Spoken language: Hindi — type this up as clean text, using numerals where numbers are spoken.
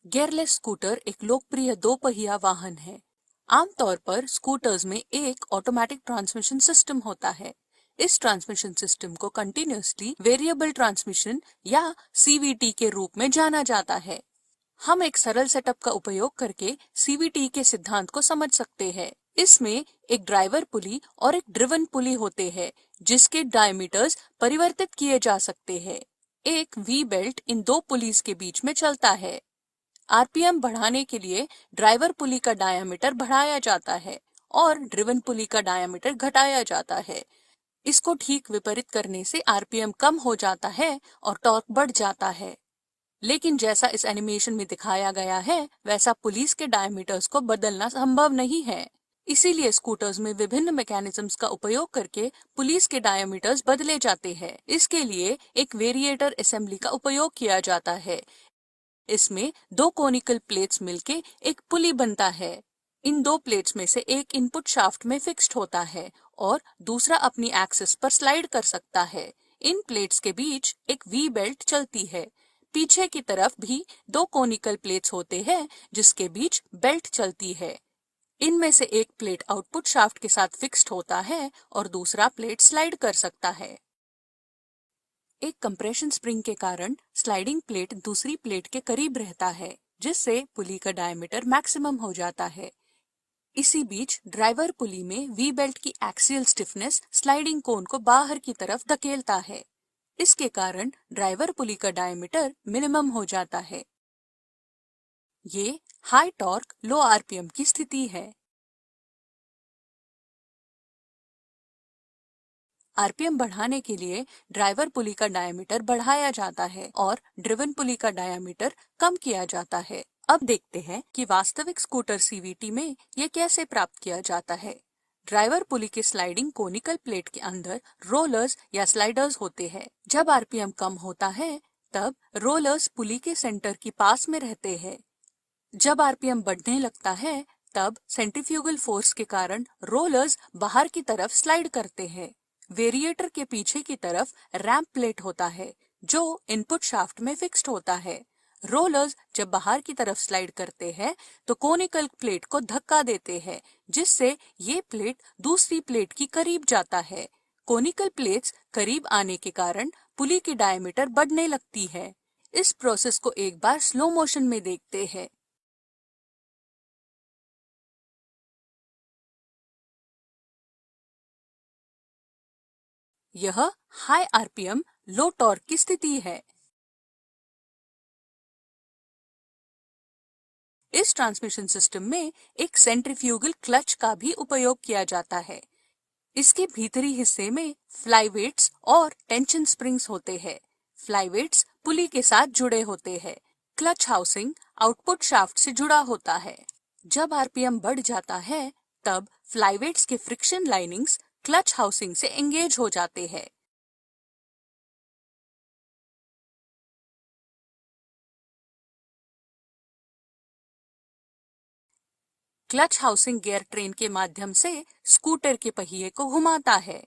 गियरलेस स्कूटर एक लोकप्रिय दो पहिया वाहन है। आमतौर पर स्कूटर्स में एक ऑटोमेटिक ट्रांसमिशन सिस्टम होता है। इस ट्रांसमिशन सिस्टम को कंटिन्यूअसली वेरिएबल ट्रांसमिशन या सीवीटी के रूप में जाना जाता है। हम एक सरल सेटअप का उपयोग करके सीवीटी के सिद्धांत को समझ सकते हैं। इसमें एक ड्राइवर पुली और एक ड्रिवन पुली होते हैं, जिसके डायमीटर्स परिवर्तित किए जा सकते हैं। एक वी बेल्ट इन दो पुलीज के बीच में चलता है। आरपीएम बढ़ाने के लिए ड्राइवर पुली का डायामीटर बढ़ाया जाता है और ड्रिवन पुली का डायामीटर घटाया जाता है। इसको ठीक विपरीत करने से आरपीएम कम हो जाता है और टॉर्क बढ़ जाता है। लेकिन जैसा इस एनिमेशन में दिखाया गया है, वैसा पुलिस के डायमीटर्स को बदलना संभव नहीं है। इसीलिए स्कूटर्स में विभिन्न मैकेनिज्म्स का उपयोग करके पुलिस के डायमीटर्स बदले जाते हैं। इसके लिए एक वेरिएटर असेंबली का उपयोग किया जाता है। इसमें दो कोनिकल प्लेट्स मिलके एक पुली बनता है। इन दो प्लेट्स में से एक इनपुट शाफ्ट में फिक्स्ड होता है और दूसरा अपनी एक्सिस पर स्लाइड कर सकता है। इन प्लेट्स के बीच एक वी बेल्ट चलती है। पीछे की तरफ भी दो कोनिकल प्लेट्स होते हैं, जिसके बीच बेल्ट चलती है। इनमें से एक प्लेट आउटपुट शाफ्ट के साथ फिक्स्ड होता है और दूसरा प्लेट स्लाइड कर सकता है। एक कंप्रेशन स्प्रिंग के कारण स्लाइडिंग प्लेट दूसरी प्लेट के करीब रहता है, जिससे पुली का डायमीटर मैक्सिमम हो जाता है। इसी बीच ड्राइवर पुली में वी बेल्ट की एक्सियल स्टिफनेस स्लाइडिंग कोन को बाहर की तरफ धकेलता है। इसके कारण ड्राइवर पुली का डायमीटर मिनिमम हो जाता है। ये हाई टॉर्क लो आरपीएम की स्थिति है। आरपीएम बढ़ाने के लिए ड्राइवर पुली का डायमीटर बढ़ाया जाता है और ड्रिवन पुली का डायमीटर कम किया जाता है। अब देखते हैं कि वास्तविक स्कूटर सीवीटी में ये कैसे प्राप्त किया जाता है। ड्राइवर पुली के स्लाइडिंग कोनिकल प्लेट के अंदर रोलर्स या स्लाइडर्स होते हैं। जब आरपीएम कम होता है, तब रोलर्स पुली के सेंटर की पास में रहते हैं। जब आरपीएम बढ़ने लगता है, तब सेंट्रीफ्यूगल फोर्स के कारण रोलर्स बाहर की तरफ स्लाइड करते हैं। वेरिएटर के पीछे की तरफ रैंप प्लेट होता है, जो इनपुट शाफ्ट में फिक्स्ड होता है। रोलर्स जब बाहर की तरफ स्लाइड करते हैं, तो कोनिकल प्लेट को धक्का देते हैं, जिससे ये प्लेट दूसरी प्लेट की करीब जाता है। कोनिकल प्लेट्स करीब आने के कारण पुली की डायमीटर बढ़ने लगती है। इस प्रोसेस को एक बार स्लो मोशन में देखते हैं। यह हाई आरपीएम लो टॉर्क की स्थिति है। इस ट्रांसमिशन सिस्टम में एक सेंट्रीफ्यूगल क्लच का भी उपयोग किया जाता है। इसके भीतरी हिस्से में फ्लाईवेट्स और टेंशन स्प्रिंग्स होते हैं। फ्लाईवेट्स पुली के साथ जुड़े होते हैं। क्लच हाउसिंग आउटपुट शाफ्ट से जुड़ा होता है। जब आरपीएम बढ़ जाता है, तब फ्लाईवेट्स के फ्रिक्शन लाइनिंग्स क्लच हाउसिंग से एंगेज हो जाते हैं। क्लच हाउसिंग गियर ट्रेन के माध्यम से स्कूटर के पहिए को घुमाता है।